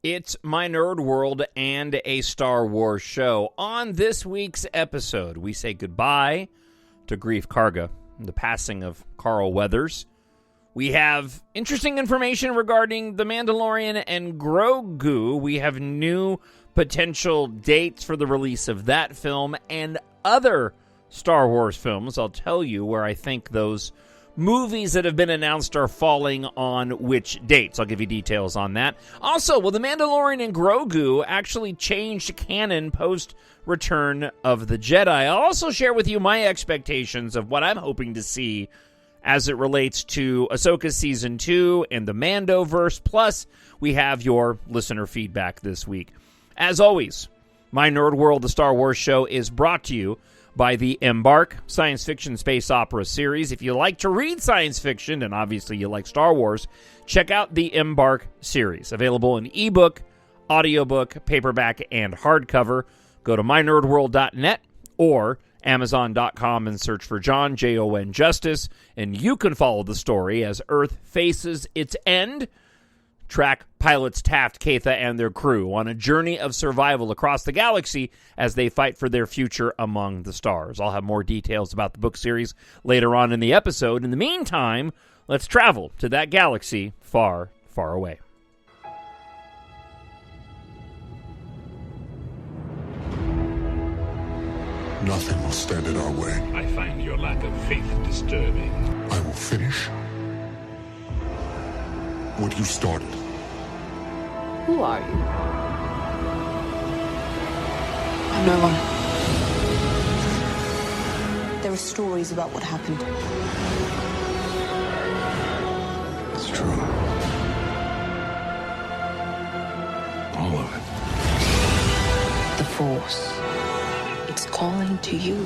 It's My Nerd World and a Star Wars show. On this week's episode, we say goodbye to Grief Karga, the passing of Carl Weathers. We have interesting information regarding The Mandalorian and Grogu. We have new potential dates for the release of that film and other Star Wars films. I'll tell you where I think those movies that have been announced are falling on which dates. I'll give you details on that. Also, will The Mandalorian and Grogu actually change canon post Return of the Jedi? I'll also share with you my expectations of what I'm hoping to see as it relates to Ahsoka Season 2 and the Mandoverse. Plus, we have your listener feedback this week. As always, My Nerd World, the Star Wars show, is brought to you by the EMBARK science fiction space opera series. If you like to read science fiction, and obviously you like Star Wars, check out the EMBARK series. Available in ebook, audiobook, paperback, and hardcover. Go to mynerdworld.net or Amazon.com and search for Jon, Jon Justice, and you can follow the story as Earth faces its end. Track pilots Taft, Katha, and their crew on a journey of survival across the galaxy as they fight for their future among the stars. I'll have more details about the book series later on in the episode. In the meantime, let's travel to that galaxy far, far away. Nothing will stand in our way. I find your lack of faith disturbing. I will finish what you started. Who are you? I'm no one. There are stories about what happened. It's true. All of it. The Force. It's calling to you.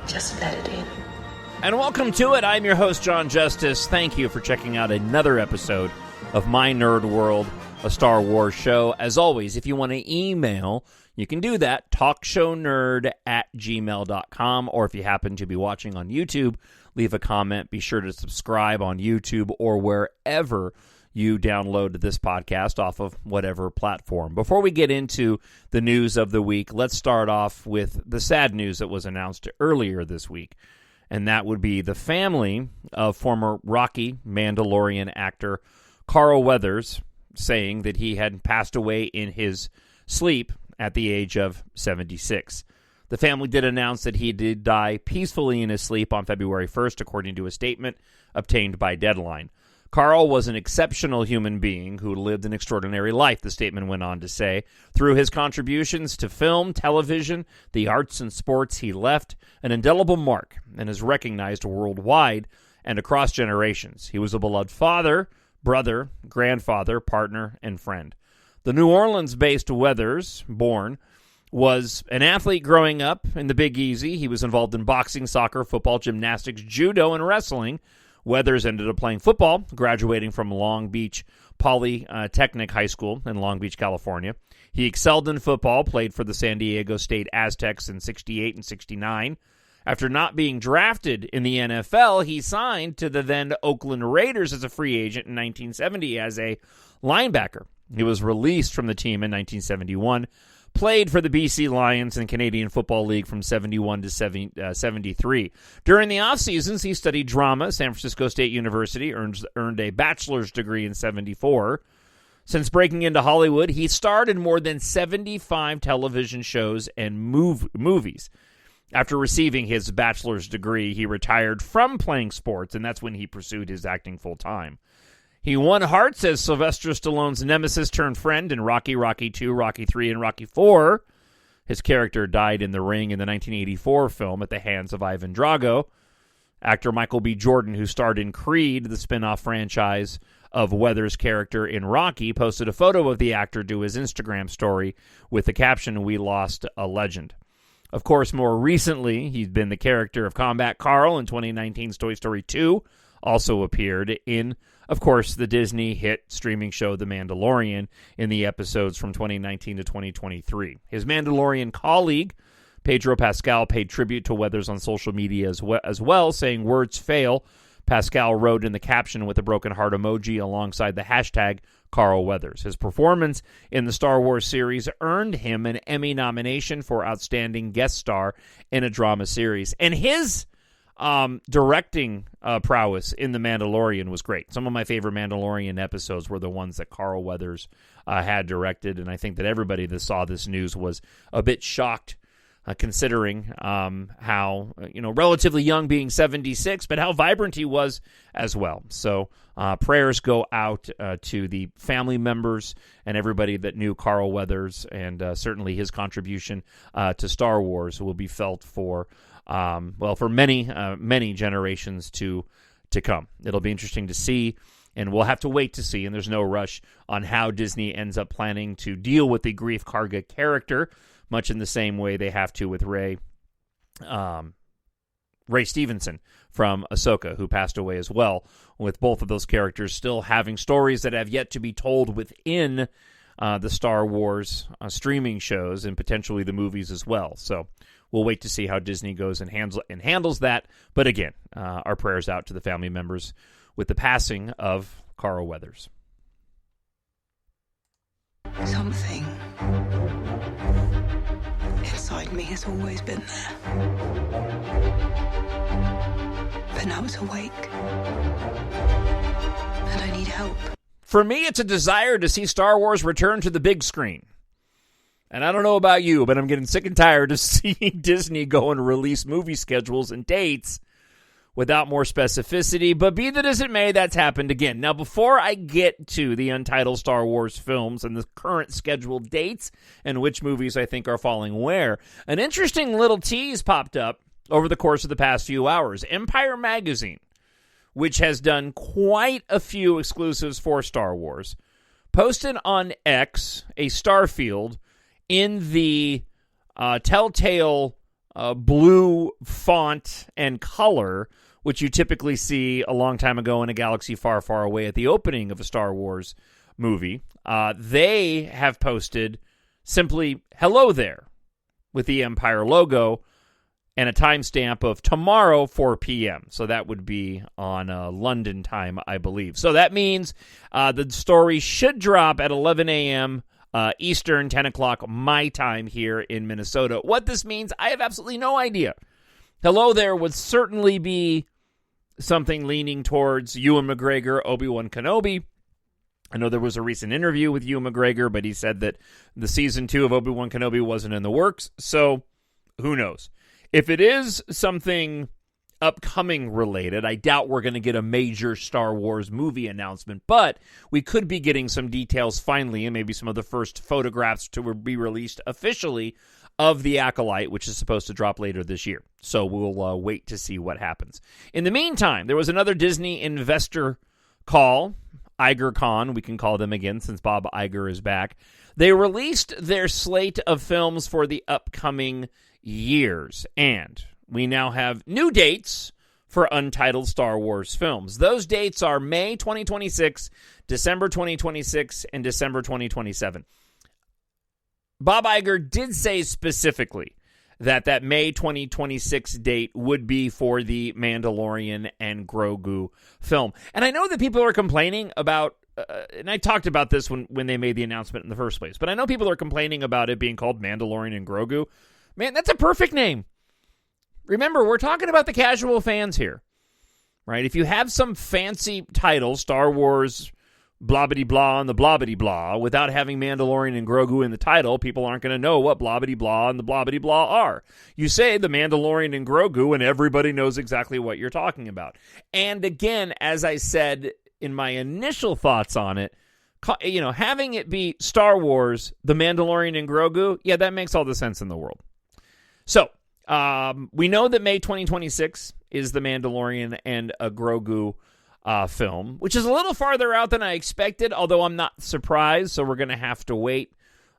Just let it in. And welcome to it. I'm your host, Jon Justice. Thank you for checking out another episode of My Nerd World, a Star Wars show. As always, if you want to email, you can do that, talkshownerd@gmail.com. Or if you happen to be watching on YouTube, leave a comment. Be sure to subscribe on YouTube or wherever you download this podcast off of whatever platform. Before we get into the news of the week, let's start off with the sad news that was announced earlier this week, and that would be the family of former Rocky Mandalorian actor Carl Weathers saying that he had passed away in his sleep at the age of 76. The family did announce that he did die peacefully in his sleep on February 1st, according to a statement obtained by Deadline. Carl was an exceptional human being who lived an extraordinary life, the statement went on to say. Through his contributions to film, television, the arts, and sports, he left an indelible mark and is recognized worldwide and across generations. He was a beloved father, brother, grandfather, partner, and friend. The New Orleans-based Weathers, born, was an athlete growing up in the Big Easy. He was involved in boxing, soccer, football, gymnastics, judo, and wrestling. Weathers ended up playing football, graduating from Long Beach Polytechnic High School in Long Beach, California. He excelled in football, played for the San Diego State Aztecs in 68 and 69. After not being drafted in the NFL, he signed to the then Oakland Raiders as a free agent in 1970 as a linebacker. He was released from the team in 1971. Played for the BC Lions in Canadian Football League from 71 to 73. During the offseasons, he studied drama at San Francisco State University, earned a bachelor's degree in 74. Since breaking into Hollywood, he starred in more than 75 television shows and movies. After receiving his bachelor's degree, he retired from playing sports, and that's when he pursued his acting full-time. He won hearts as Sylvester Stallone's nemesis-turned-friend in Rocky, Rocky II, Rocky III, and Rocky IV. His character died in the ring in the 1984 film at the hands of Ivan Drago. Actor Michael B. Jordan, who starred in Creed, the spin-off franchise of Weathers' character in Rocky, posted a photo of the actor to his Instagram story with the caption, "We lost a legend." Of course, more recently, he's been the character of Combat Carl in 2019's Toy Story 2, also appeared in, of course, the Disney hit streaming show The Mandalorian in the episodes from 2019 to 2023. His Mandalorian colleague, Pedro Pascal paid tribute to Weathers on social media as well, saying, "Words fail." Pascal wrote in the caption with a broken heart emoji alongside the hashtag Carl Weathers. His performance in the Star Wars series earned him an Emmy nomination for Outstanding Guest Star in a Drama Series. And his directing prowess in The Mandalorian was great. Some of my favorite Mandalorian episodes were the ones that Carl Weathers had directed, and I think that everybody that saw this news was a bit shocked, considering how, relatively young, being 76, but how vibrant he was as well. So prayers go out to the family members and everybody that knew Carl Weathers, and certainly his contribution to Star Wars will be felt for many generations to come. It'll be interesting to see, and we'll have to wait to see, and there's no rush on how Disney ends up planning to deal with the Grief Karga character, much in the same way they have to with Ray Stevenson from Ahsoka, who passed away as well, with both of those characters still having stories that have yet to be told within the Star Wars streaming shows and potentially the movies as well. So we'll wait to see how Disney goes and handles that. But again, our prayers out to the family members with the passing of Carl Weathers. Something inside me has always been there. But now it's awake. And I need help. For me, it's a desire to see Star Wars return to the big screen. And I don't know about you, but I'm getting sick and tired of seeing Disney go and release movie schedules and dates without more specificity. But be that as it may, that's happened again. Now, before I get to the untitled Star Wars films and the current scheduled dates and which movies I think are falling where, an interesting little tease popped up over the course of the past few hours. Empire Magazine, which has done quite a few exclusives for Star Wars, posted on X a Starfield in the telltale blue font and color, which you typically see a long time ago in a galaxy far, far away at the opening of a Star Wars movie. They have posted simply "Hello there" with the Empire logo and a timestamp of tomorrow, 4 p.m. So that would be on London time, I believe. So that means the story should drop at 11 a.m. Eastern, 10 o'clock my time here in Minnesota. What this means, I have absolutely no idea. Hello there would certainly be something leaning towards Ewan McGregor, Obi-Wan Kenobi. I know there was a recent interview with Ewan McGregor, but he said that the season 2 of Obi-Wan Kenobi wasn't in the works, so who knows? If it is something upcoming related, I doubt we're going to get a major Star Wars movie announcement, but we could be getting some details finally, and maybe some of the first photographs to be released officially of The Acolyte, which is supposed to drop later this year. So we'll wait to see what happens. In the meantime, there was another Disney investor call, IgerCon, we can call them again since Bob Iger is back. They released their slate of films for the upcoming years, and we now have new dates for untitled Star Wars films. Those dates are May 2026, December 2026, and December 2027. Bob Iger did say specifically that May 2026 date would be for the Mandalorian and Grogu film. And I know that people are complaining about, and I talked about this when they made the announcement in the first place, but I know people are complaining about it being called Mandalorian and Grogu. Man, that's a perfect name. Remember, we're talking about the casual fans here, right? If you have some fancy title, Star Wars, blah-bitty-blah, and the blah-bitty-blah, without having Mandalorian and Grogu in the title, people aren't going to know what blah-bitty-blah and the blah-bitty-blah are. You say the Mandalorian and Grogu, and everybody knows exactly what you're talking about. And again, as I said in my initial thoughts on it, having it be Star Wars, the Mandalorian and Grogu, yeah, that makes all the sense in the world. So, we know that May 2026 is the Mandalorian and a Grogu film, which is a little farther out than I expected, although I'm not surprised, so we're going to have to wait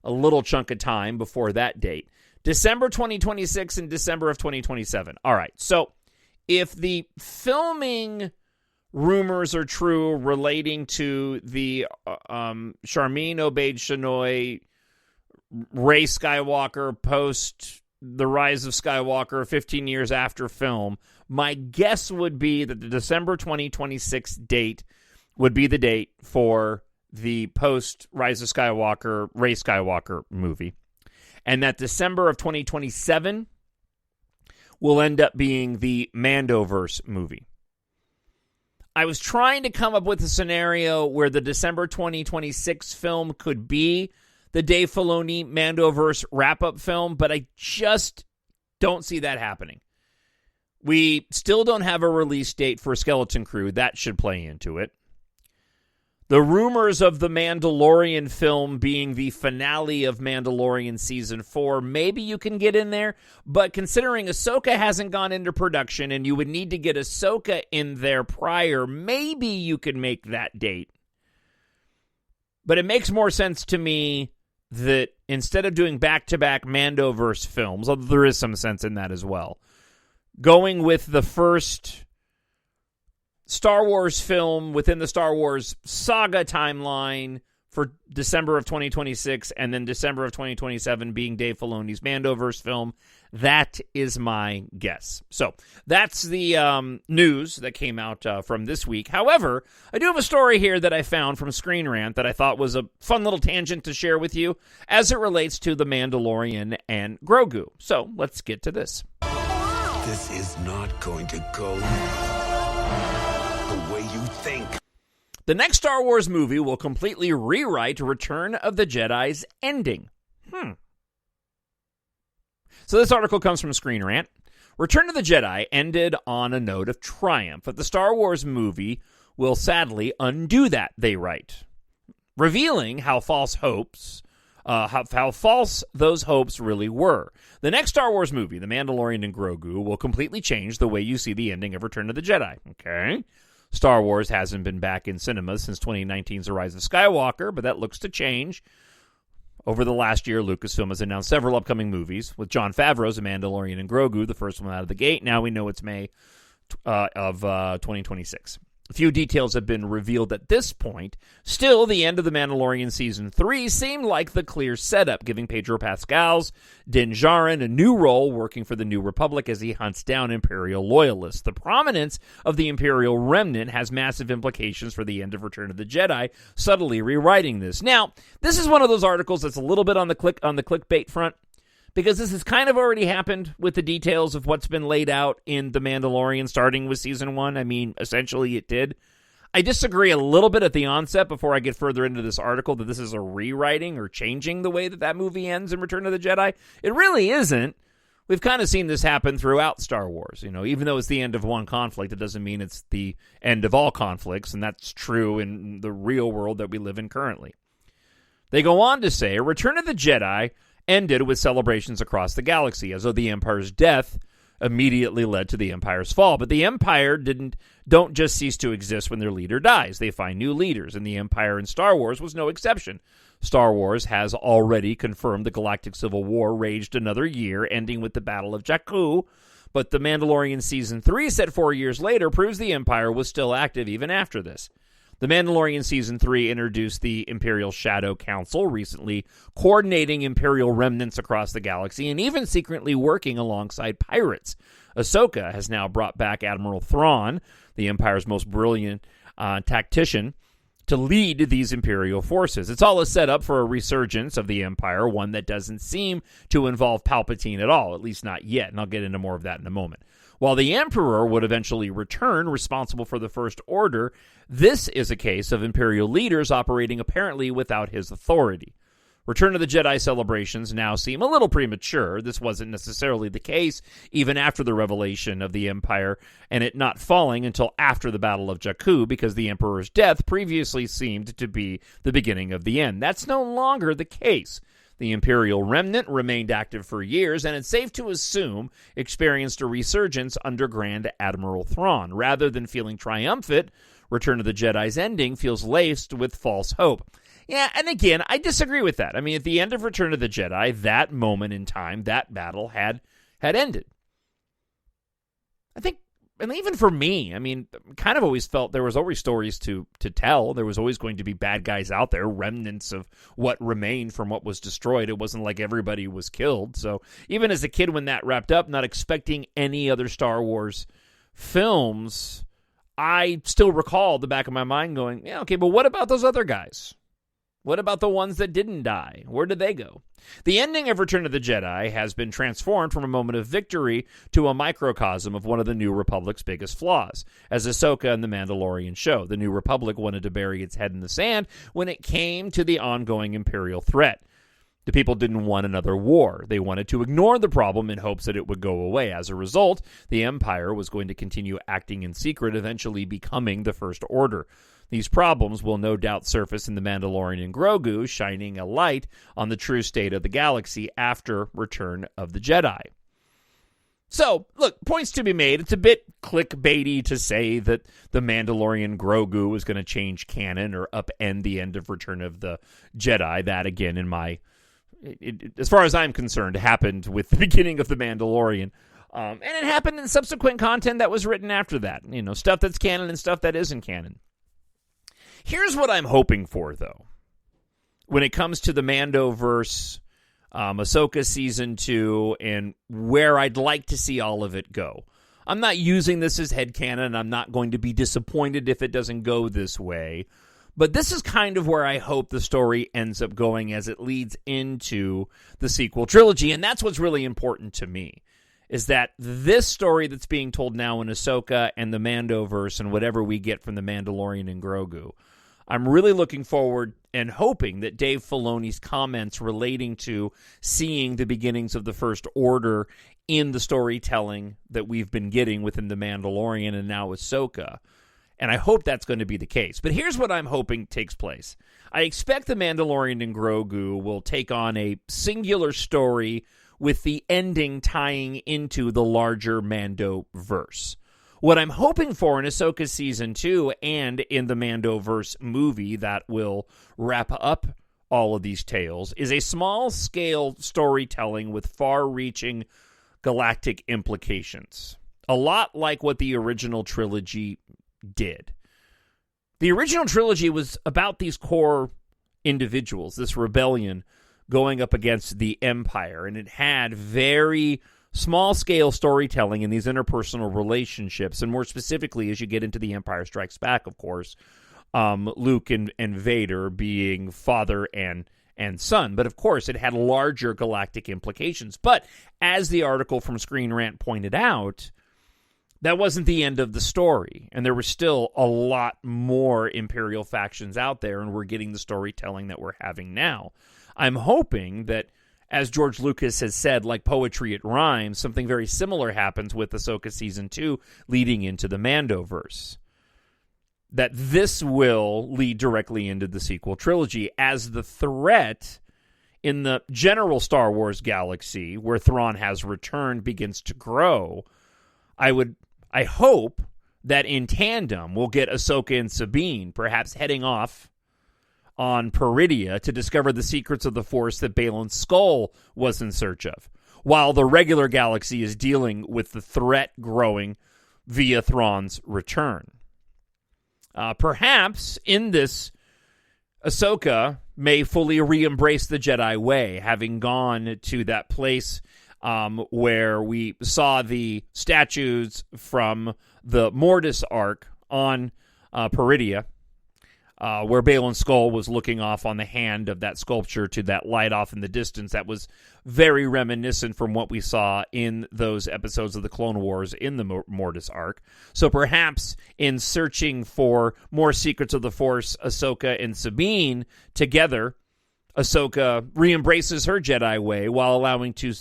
a little chunk of time before that date. December 2026 and December of 2027. All right, so if the filming rumors are true relating to the Charmin Obaid Chinoy, Rey Skywalker post The Rise of Skywalker 15 years after film, my guess would be that the December 2026 date would be the date for the post Rise of Skywalker, Rey Skywalker movie. And that December of 2027 will end up being the Mandoverse movie. I was trying to come up with a scenario where the December 2026 film could be the Dave Filoni Mandoverse wrap-up film, but I just don't see that happening. We still don't have a release date for Skeleton Crew. That should play into it. The rumors of the Mandalorian film being the finale of Mandalorian Season 4, maybe you can get in there, but considering Ahsoka hasn't gone into production and you would need to get Ahsoka in there prior, maybe you could make that date. But it makes more sense to me that instead of doing back-to-back Mandoverse films, although there is some sense in that as well, going with the first Star Wars film within the Star Wars saga timeline for December of 2026 and then December of 2027 being Dave Filoni's Mandoverse film. That is my guess. So that's the news that came out from this week. However, I do have a story here that I found from Screen Rant that I thought was a fun little tangent to share with you as it relates to The Mandalorian and Grogu. So let's get to this. This is not going to go the way you think. The next Star Wars movie will completely rewrite Return of the Jedi's ending. So this article comes from Screen Rant. Return of the Jedi ended on a note of triumph, but the Star Wars movie will sadly undo that, they write, revealing how false those hopes really were. The next Star Wars movie, The Mandalorian and Grogu, will completely change the way you see the ending of Return of the Jedi. Okay. Star Wars hasn't been back in cinemas since 2019's The Rise of Skywalker, but that looks to change. Over the last year, Lucasfilm has announced several upcoming movies, with Jon Favreau's The Mandalorian and Grogu, the first one out of the gate. Now we know it's May of 2026. A few details have been revealed at this point. Still, the end of The Mandalorian Season 3 seemed like the clear setup, giving Pedro Pascal's Din Djarin a new role working for the New Republic as he hunts down Imperial loyalists. The prominence of the Imperial remnant has massive implications for the end of Return of the Jedi, subtly rewriting this. Now, this is one of those articles that's a little bit on the clickbait front, because this has kind of already happened with the details of what's been laid out in The Mandalorian starting with Season 1. I mean, essentially it did. I disagree a little bit at the onset before I get further into this article that this is a rewriting or changing the way that movie ends in Return of the Jedi. It really isn't. We've kind of seen this happen throughout Star Wars. You know, even though it's the end of one conflict, it doesn't mean it's the end of all conflicts, and that's true in the real world that we live in currently. They go on to say, Return of the Jedi ended with celebrations across the galaxy, as though the Empire's death immediately led to the Empire's fall. But the Empire don't just cease to exist when their leader dies. They find new leaders, and the Empire in Star Wars was no exception. Star Wars has already confirmed the Galactic Civil War raged another year, ending with the Battle of Jakku. But The Mandalorian Season 3, set 4 years later, proves the Empire was still active even after this. The Mandalorian Season 3 introduced the Imperial Shadow Council, recently coordinating Imperial remnants across the galaxy and even secretly working alongside pirates. Ahsoka has now brought back Admiral Thrawn, the Empire's most brilliant tactician, to lead these Imperial forces. It's all a setup for a resurgence of the Empire, one that doesn't seem to involve Palpatine at all, at least not yet, and I'll get into more of that in a moment. While the Emperor would eventually return, responsible for the First Order, this is a case of Imperial leaders operating apparently without his authority. Return of the Jedi celebrations now seem a little premature. This wasn't necessarily the case even after the revelation of the Empire and it not falling until after the Battle of Jakku, because the Emperor's death previously seemed to be the beginning of the end. That's no longer the case. The Imperial remnant remained active for years, and it's safe to assume experienced a resurgence under Grand Admiral Thrawn. Rather than feeling triumphant, Return of the Jedi's ending feels laced with false hope. Yeah, and again, I disagree with that. I mean, at the end of Return of the Jedi, that moment in time, that battle had ended. I think and even for me, I mean, kind of always felt there was always stories to tell. There was always going to be bad guys out there, remnants of what remained from what was destroyed. It wasn't like everybody was killed. So even as a kid when that wrapped up, not expecting any other Star Wars films, I still recall the back of my mind going, yeah, okay, but what about those other guys? What about the ones that didn't die? Where did they go? The ending of Return of the Jedi has been transformed from a moment of victory to a microcosm of one of the New Republic's biggest flaws. As Ahsoka and The Mandalorian show, the New Republic wanted to bury its head in the sand when it came to the ongoing Imperial threat. The people didn't want another war. They wanted to ignore the problem in hopes that it would go away. As a result, the Empire was going to continue acting in secret, eventually becoming the First Order. These problems will no doubt surface in The Mandalorian and Grogu, shining a light on the true state of the galaxy after Return of the Jedi. So, look, points to be made. It's a bit clickbaity to say that The Mandalorian Grogu is going to change canon or upend the end of Return of the Jedi. That, again, as far as I'm concerned, happened with the beginning of The Mandalorian. And it happened in subsequent content that was written after that. You know, stuff that's canon and stuff that isn't canon. Here's what I'm hoping for, though. When it comes to the Mandoverse, Ahsoka Season 2, and where I'd like to see all of it go. I'm not using this as headcanon, and I'm not going to be disappointed if it doesn't go this way. But this is kind of where I hope the story ends up going as it leads into the sequel trilogy. And that's what's really important to me, is that this story that's being told now in Ahsoka and the Mandoverse and whatever we get from the Mandalorian and Grogu, I'm really looking forward and hoping that Dave Filoni's comments relating to seeing the beginnings of the First Order in the storytelling that we've been getting within the Mandalorian and now Ahsoka. And I hope that's going to be the case. But here's what I'm hoping takes place. I expect the Mandalorian and Grogu will take on a singular story with the ending tying into the larger Mandoverse. What I'm hoping for in Ahsoka Season 2 and in the Mandoverse movie that will wrap up all of these tales is a small-scale storytelling with far-reaching galactic implications. A lot like what the original trilogy did. The original trilogy was about these core individuals, this rebellion going up against the Empire, and it had very small-scale storytelling in these interpersonal relationships, and more specifically, as you get into The Empire Strikes Back, of course, Luke and Vader being father and son. But, of course, it had larger galactic implications. But, as the article from Screen Rant pointed out, that wasn't the end of the story, and there were still a lot more Imperial factions out there, and we're getting the storytelling that we're having now. I'm hoping that, as George Lucas has said, like poetry, it rhymes, something very similar happens with Ahsoka Season 2 leading into the Mandoverse. That this will lead directly into the sequel trilogy as the threat in the general Star Wars galaxy, where Thrawn has returned, begins to grow. I hope that in tandem we'll get Ahsoka and Sabine perhaps heading off on Peridia to discover the secrets of the Force that Baylan Skoll was in search of, while the regular galaxy is dealing with the threat growing via Thrawn's return. Perhaps in this, Ahsoka may fully re-embrace the Jedi way, having gone to that place where we saw the statues from the Mortis arc on Peridia, where Baylan Skoll was looking off on the hand of that sculpture to that light off in the distance. That was very reminiscent from what we saw in those episodes of the Clone Wars in the Mortis arc. So perhaps in searching for more secrets of the Force, Ahsoka and Sabine together, Ahsoka re-embraces her Jedi way while allowing to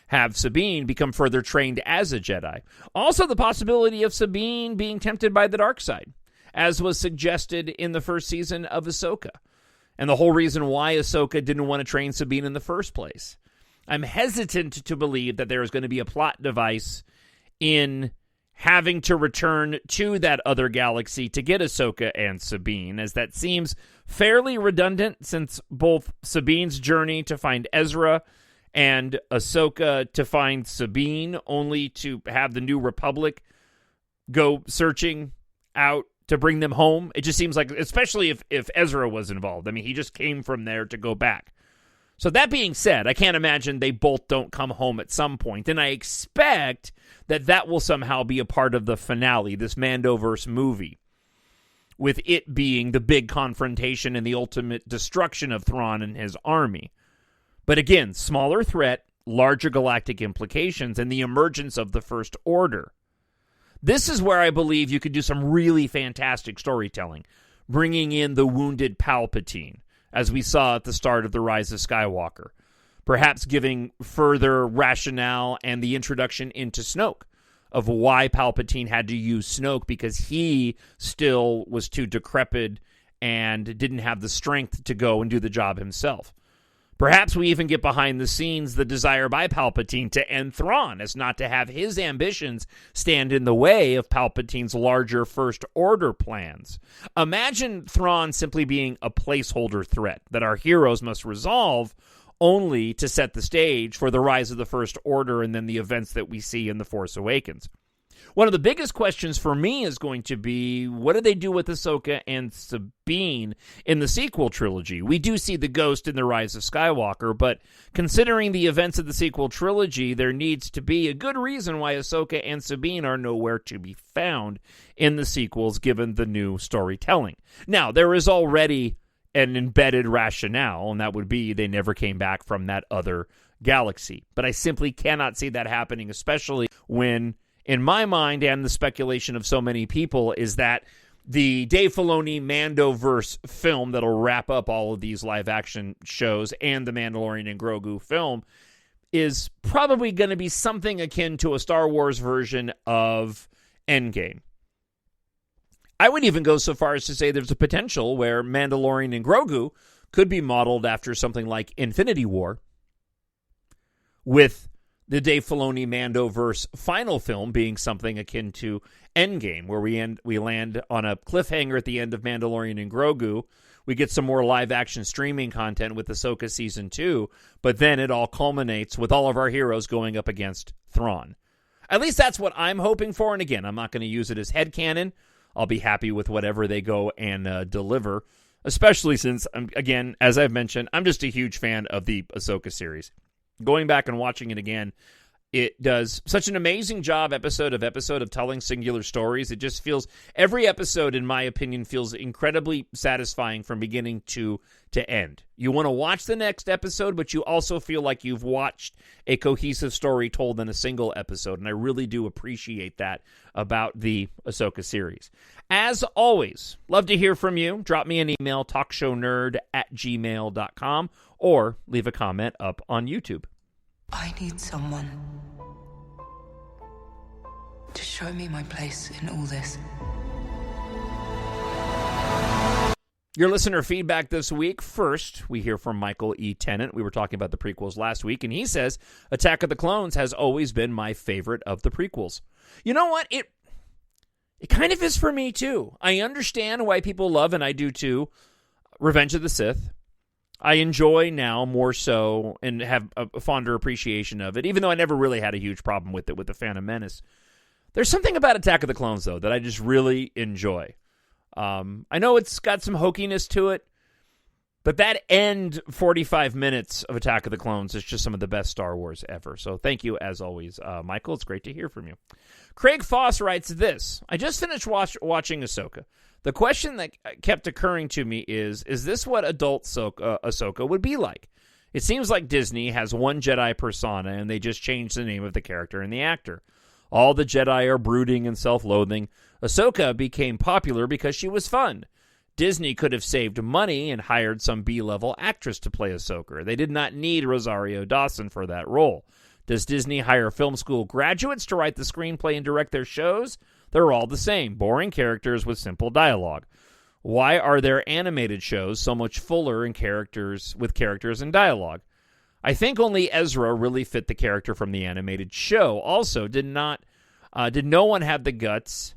have Sabine become further trained as a Jedi. Also the possibility of Sabine being tempted by the dark side, as was suggested in the first season of Ahsoka, and the whole reason why Ahsoka didn't want to train Sabine in the first place. I'm hesitant to believe that there is going to be a plot device in having to return to that other galaxy to get Ahsoka and Sabine, as that seems fairly redundant since both Sabine's journey to find Ezra and Ahsoka to find Sabine, only to have the New Republic go searching out to bring them home. It just seems like, especially if Ezra was involved. I mean, he just came from there to go back. So that being said, I can't imagine they both don't come home at some point. And I expect that will somehow be a part of the finale, this Mandoverse movie, with it being the big confrontation and the ultimate destruction of Thrawn and his army. But again, smaller threat, larger galactic implications, and the emergence of the First Order. This is where I believe you could do some really fantastic storytelling, bringing in the wounded Palpatine, as we saw at the start of The Rise of Skywalker. Perhaps giving further rationale and the introduction into Snoke of why Palpatine had to use Snoke, because he still was too decrepit and didn't have the strength to go and do the job himself. Perhaps we even get behind the scenes the desire by Palpatine to end Thrawn, as not to have his ambitions stand in the way of Palpatine's larger First Order plans. Imagine Thrawn simply being a placeholder threat that our heroes must resolve, only to set the stage for the rise of the First Order and then the events that we see in The Force Awakens. One of the biggest questions for me is going to be, what do they do with Ahsoka and Sabine in the sequel trilogy? We do see the Ghost in The Rise of Skywalker, but considering the events of the sequel trilogy, there needs to be a good reason why Ahsoka and Sabine are nowhere to be found in the sequels, given the new storytelling. Now, there is already an embedded rationale, and that would be they never came back from that other galaxy. But I simply cannot see that happening, especially when, in my mind, and the speculation of so many people, is that the Dave Filoni Mandoverse film that'll wrap up all of these live-action shows and the Mandalorian and Grogu film is probably going to be something akin to a Star Wars version of Endgame. I would even go so far as to say there's a potential where Mandalorian and Grogu could be modeled after something like Infinity War, with the Dave Filoni Mandoverse final film being something akin to Endgame, where we land on a cliffhanger at the end of Mandalorian and Grogu. We get some more live-action streaming content with Ahsoka Season 2, but then it all culminates with all of our heroes going up against Thrawn. At least that's what I'm hoping for, and again, I'm not going to use it as headcanon. I'll be happy with whatever they go and deliver, especially since, again, as I've mentioned, I'm just a huge fan of the Ahsoka series. Going back and watching it again, it does such an amazing job episode of telling singular stories. It just feels, every episode, in my opinion, feels incredibly satisfying from beginning to end. You want to watch the next episode, but you also feel like you've watched a cohesive story told in a single episode, and I really do appreciate that about the Ahsoka series. As always, love to hear from you. Drop me an email, talkshownerd@gmail.com, or leave a comment up on YouTube. I need someone to show me my place in all this. Your listener feedback this week. First, we hear from Michael E. Tennant. We were talking about the prequels last week, and he says, Attack of the Clones has always been my favorite of the prequels. You know what? It kind of is for me, too. I understand why people love, and I do too, Revenge of the Sith. I enjoy now more so and have a fonder appreciation of it, even though I never really had a huge problem with it with The Phantom Menace. There's something about Attack of the Clones, though, that I just really enjoy. I know it's got some hokiness to it, but that end 45 minutes of Attack of the Clones is just some of the best Star Wars ever. So thank you, as always, Michael. It's great to hear from you. Craig Foss writes this. I just finished watching Ahsoka. The question that kept occurring to me is this what adult Ahsoka would be like? It seems like Disney has one Jedi persona, and they just changed the name of the character and the actor. All the Jedi are brooding and self-loathing. Ahsoka became popular because she was fun. Disney could have saved money and hired some B-level actress to play Ahsoka. They did not need Rosario Dawson for that role. Does Disney hire film school graduates to write the screenplay and direct their shows? They're all the same, boring characters with simple dialogue. Why are their animated shows so much fuller in characters and dialogue? I think only Ezra really fit the character from the animated show. Also, did no one have the guts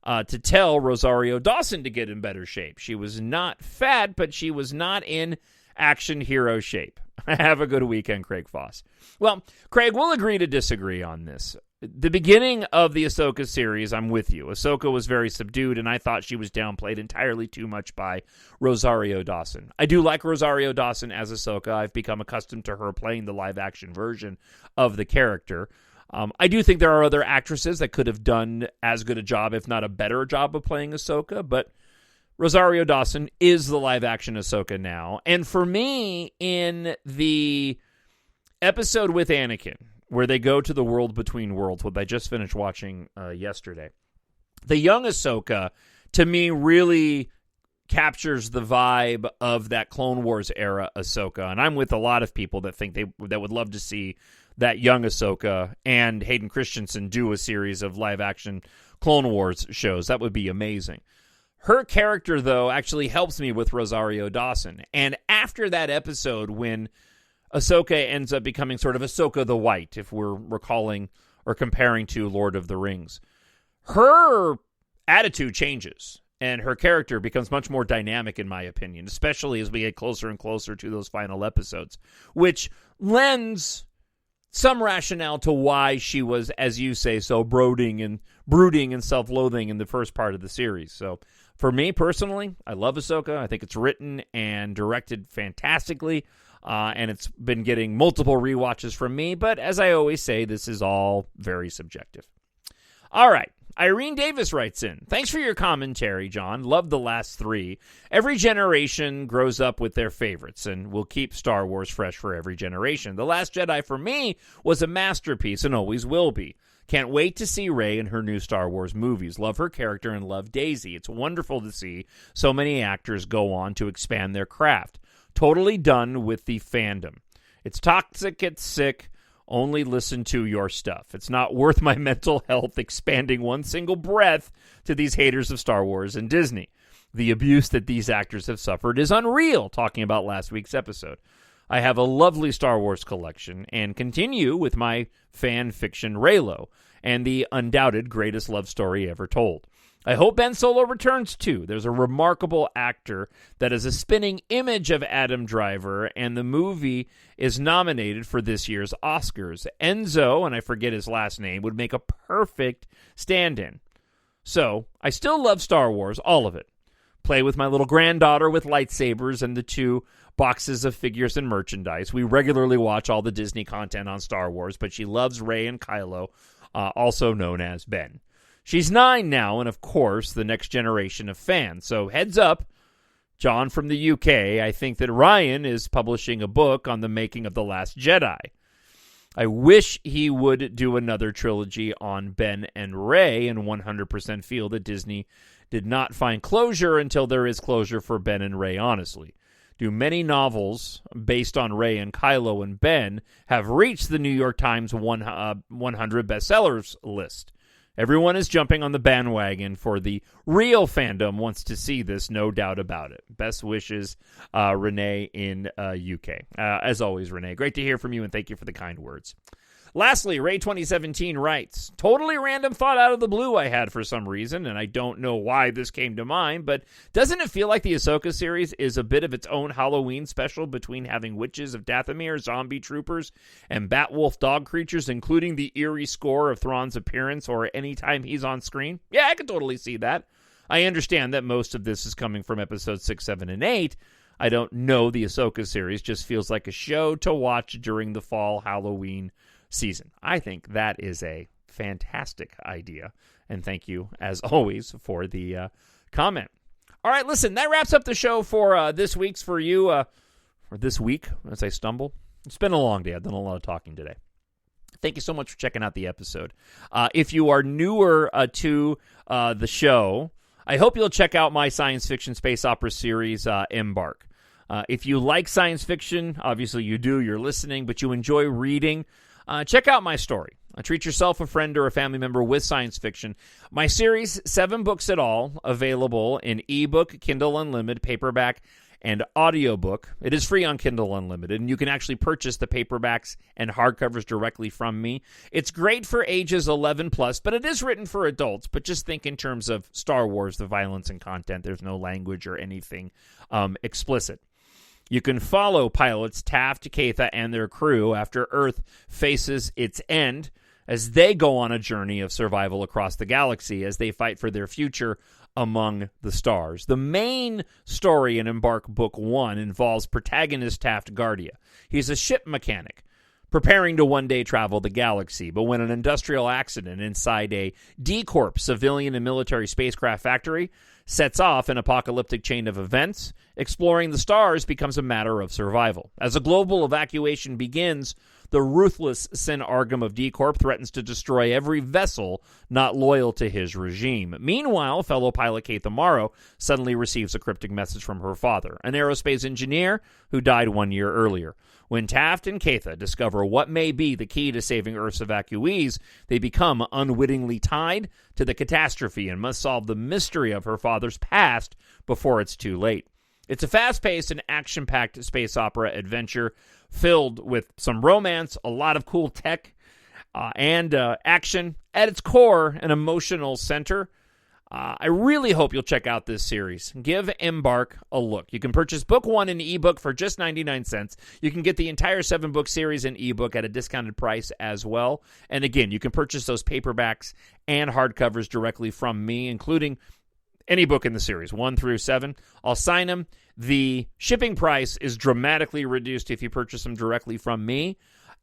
to tell Rosario Dawson to get in better shape? She was not fat, but she was not in action hero shape. Have a good weekend, Craig Foss. Well, Craig, we'll agree to disagree on this. the beginning of the Ahsoka series, I'm with you. Ahsoka was very subdued, and I thought she was downplayed entirely too much by Rosario Dawson. I do like Rosario Dawson as Ahsoka. I've become accustomed to her playing the live-action version of the character. I do think there are other actresses that could have done as good a job, if not a better job, of playing Ahsoka, but Rosario Dawson is the live-action Ahsoka now. And for me, in the episode with Anakin, where they go to the world between worlds, what I just finished watching yesterday, the young Ahsoka, to me, really captures the vibe of that Clone Wars era Ahsoka. And I'm with a lot of people that think that would love to see that young Ahsoka and Hayden Christensen do a series of live-action Clone Wars shows. That would be amazing. Her character, though, actually helps me with Rosario Dawson. And after that episode, when Ahsoka ends up becoming sort of Ahsoka the White, if we're recalling or comparing to Lord of the Rings, her attitude changes, and her character becomes much more dynamic, in my opinion, especially as we get closer and closer to those final episodes, which lends some rationale to why she was, as you say, so brooding and self-loathing in the first part of the series. So for me personally, I love Ahsoka. I think it's written and directed fantastically, and it's been getting multiple rewatches from me. But as I always say, this is all very subjective. All right. Irene Davis writes in, thanks for your commentary, John. Love the last three. Every generation grows up with their favorites, and we'll keep Star Wars fresh for every generation. The Last Jedi, for me, was a masterpiece and always will be. Can't wait to see Rey in her new Star Wars movies. Love her character and love Daisy. It's wonderful to see so many actors go on to expand their craft. Totally done with the fandom. It's toxic, it's sick. Only listen to your stuff. It's not worth my mental health expanding one single breath to these haters of Star Wars and Disney. The abuse that these actors have suffered is unreal, talking about last week's episode. I have a lovely Star Wars collection and continue with my fan fiction Reylo and the undoubted greatest love story ever told. I hope Ben Solo returns too. There's a remarkable actor that is a spinning image of Adam Driver, and the movie is nominated for this year's Oscars. Enzo, and I forget his last name, would make a perfect stand-in. So, I still love Star Wars, all of it. Play with my little granddaughter with lightsabers and the 2 boxes of figures and merchandise. We regularly watch all the Disney content on Star Wars, but she loves Rey and Kylo, also known as Ben. She's 9 now, and of course, the next generation of fans. So heads up, John from the UK, I think that Ryan is publishing a book on the making of The Last Jedi. I wish he would do another trilogy on Ben and Rey, and 100% feel that Disney did not find closure until there is closure for Ben and Rey, honestly. Do many novels based on Rey and Kylo and Ben have reached the New York Times 100 bestsellers list? Everyone is jumping on the bandwagon for the real fandom wants to see this, no doubt about it. Best wishes, Renee in UK. As always, Renee, great to hear from you, and thank you for the kind words. Lastly, Ray2017 writes, totally random thought out of the blue I had for some reason, and I don't know why this came to mind, but doesn't it feel like the Ahsoka series is a bit of its own Halloween special between having witches of Dathomir, zombie troopers, and Batwolf dog creatures, including the eerie score of Thrawn's appearance or any time he's on screen? Yeah, I can totally see that. I understand that most of this is coming from episodes 6, 7, and 8. I don't know the Ahsoka series, just feels like a show to watch during the fall Halloween season. I think that is a fantastic idea, and thank you as always for the comment. All right, listen, that wraps up the show for this week's for you or this week as I stumble. It's been a long day. I've done a lot of talking today. Thank you so much for checking out the episode. If you are newer to the show, I hope you'll check out my science fiction space opera series, EMBARK. If you like science fiction, obviously you do, you're listening, but you enjoy reading, check out my story. Treat yourself, a friend, or a family member with science fiction. My series, 7 books at all, available in ebook, Kindle Unlimited, paperback, and audiobook. It is free on Kindle Unlimited, and you can actually purchase the paperbacks and hardcovers directly from me. It's great for ages 11 plus, but it is written for adults. But just think in terms of Star Wars, the violence and content. There's no language or anything explicit. You can follow pilots Taft, Katha, and their crew after Earth faces its end. as they go on a journey of survival across the galaxy as they fight for their future among the stars. The main story in EMBARK Book 1 involves protagonist Taft Guardia. He's a ship mechanic preparing to one day travel the galaxy, but when an industrial accident inside a D-Corp civilian and military spacecraft factory sets off an apocalyptic chain of events, exploring the stars becomes a matter of survival. As a global evacuation begins, the ruthless Sin Argam of D-Corp threatens to destroy every vessel not loyal to his regime. Meanwhile, fellow pilot Kate Amaro suddenly receives a cryptic message from her father, an aerospace engineer who died 1 year earlier. When Taft and Katha discover what may be the key to saving Earth's evacuees, they become unwittingly tied to the catastrophe and must solve the mystery of her father's past before it's too late. It's a fast-paced and action-packed space opera adventure filled with some romance, a lot of cool tech, and action. At its core, an emotional center. I really hope you'll check out this series. Give EMBARK a look. You can purchase book 1 in ebook for just 99 cents. You can get the entire 7-book series in ebook at a discounted price as well. And again, you can purchase those paperbacks and hardcovers directly from me, including any book in the series, 1 through 7. I'll sign them. The shipping price is dramatically reduced if you purchase them directly from me.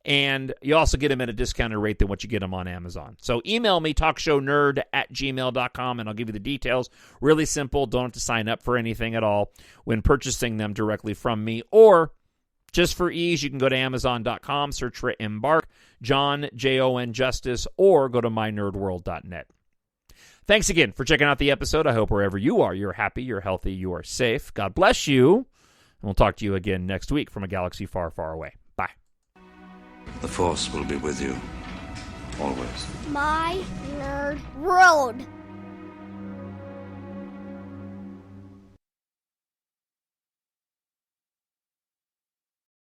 And you also get them at a discounted rate than what you get them on Amazon. So email me, talkshownerd@gmail.com, and I'll give you the details. Really simple. Don't have to sign up for anything at all when purchasing them directly from me. Or, just for ease, you can go to amazon.com, search for EMBARK, Jon, Jon Justice, or go to mynerdworld.net. Thanks again for checking out the episode. I hope wherever you are, you're happy, you're healthy, you are safe. God bless you. And we'll talk to you again next week from a galaxy far, far away. Bye. The Force will be with you, always. My Nerd World.